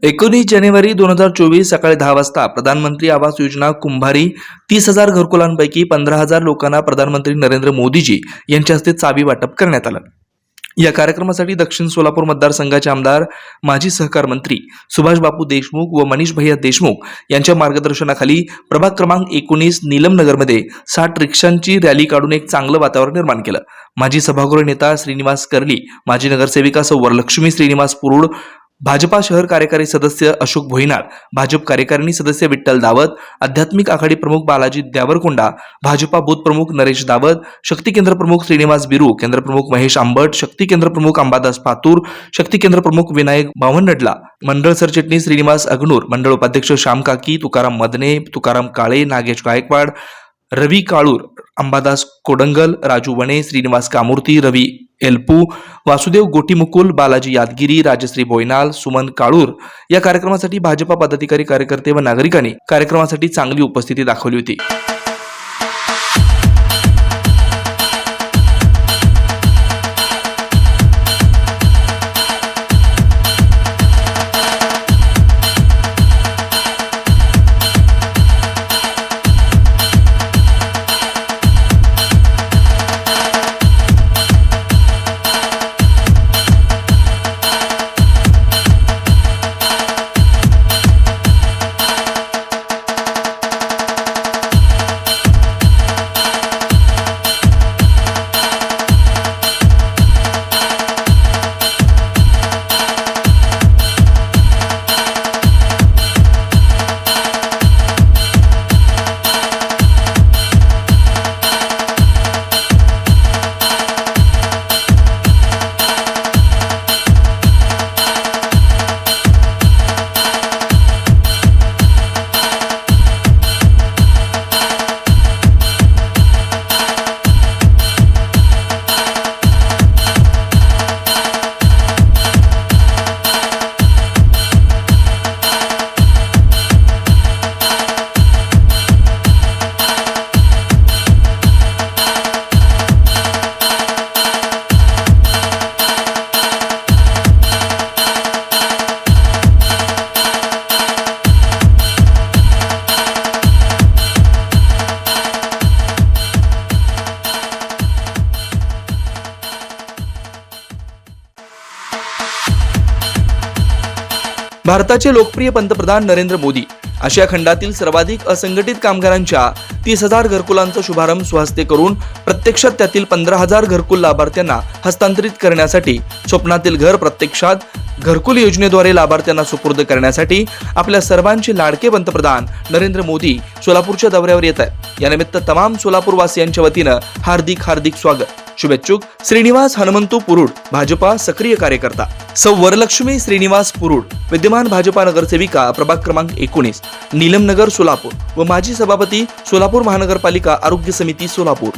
19 जानेवारी 2024 सकाळी 10 वाजता प्रधानमंत्री आवास योजना कुंभारी 30,000 घरकुलांपैकी 15,000 लोकांना प्रधानमंत्री नरेंद्र मोदीजी यांच्या हस्ते चावी वाटप करण्यात आलं। या कार्यक्रमासाठी दक्षिण सोलापूर मतदारसंघाचे आमदार माजी सहकार मंत्री सुभाष बापू देशमुख व मनीष भैया देशमुख यांच्या मार्गदर्शनाखाली प्रभाग क्रमांक 19 नीलमनगरमध्ये 60 रिक्षांची रॅली काढून एक चांगलं वातावरण निर्माण केलं। माजी सभागृह नेता श्रीनिवास कर्ली, माजी नगरसेविका सौ वरलक्ष्मी श्रीनिवास पुरुड, भाजपा शहर कार्यकारी सदस्य अशोक भोईनाळ, भाजप कार्यकारिणी सदस्य विठ्ठल दावत, आध्यात्मिक आघाडी प्रमुख बालाजी द्यावरकोंडा, भाजपा बूथ प्रमुख नरेश दावत, शक्ती केंद्र प्रमुख श्रीनिवास बिरू, केंद्र प्रमुख महेश आंबट, शक्ती केंद्र प्रमुख अंबादास पातूर, शक्ती केंद्र प्रमुख विनायक बावनडला, मंडळ सरचिटणीस श्रीनिवास अग्नूर, मंडळ उपाध्यक्ष श्याम काकी, तुकाराम मदने, तुकाराम काळे, नागेश गायकवाड, रवी काळूर, अंबादास कोडंगल, राजू वणे, श्रीनिवास कामूर्ती, रवी एलपू, वासुदेव गोटीमुकुल, बालाजी यादगिरी, राजश्री बोयनाल, सुमन काळूर या कार्यक्रमासाठी भाजपा पदाधिकारी, कार्यकर्ते व नागरिकांनी कार्यक्रमासाठी चांगली उपस्थिती दाखवली होती। भारताचे लोकप्रिय पंतप्रधान नरेंद्र मोदी आशिया खंडातील सर्वाधिक असंघटित कामगारांच्या 30,000 घरकुलांचा शुभारंभ स्वहस्ते करून प्रत्यक्षात त्यातील 15,000 घरकुल लाभार्थ्यांना हस्तांतरित करण्यासाठी, स्वप्नातील घर प्रत्यक्षात घरकुल योजनेद्वारे लाभार्थ्यांना सुपूर्द करण्यासाठी आपल्या सर्वांचे लाडके पंतप्रधान नरेंद्र मोदी सोलापूरच्या दौऱ्यावर येत आहेत। यानिमित्त तमाम सोलापूरवासियांच्या वतीनं हार्दिक स्वागत। शुभेच्छुक श्रीनिवास हनुमंतू पुरुड, भाजपा सक्रिय कार्यकर्ता, सौ वरलक्ष्मी श्रीनिवास पुरुड, विद्यमान भाजपा नगरसेविका प्रभाग क्रमांक 19 नीलमनगर सोलापूर व माजी सभापती सोलापूर महानगरपालिका आरोग्य समिती सोलापूर।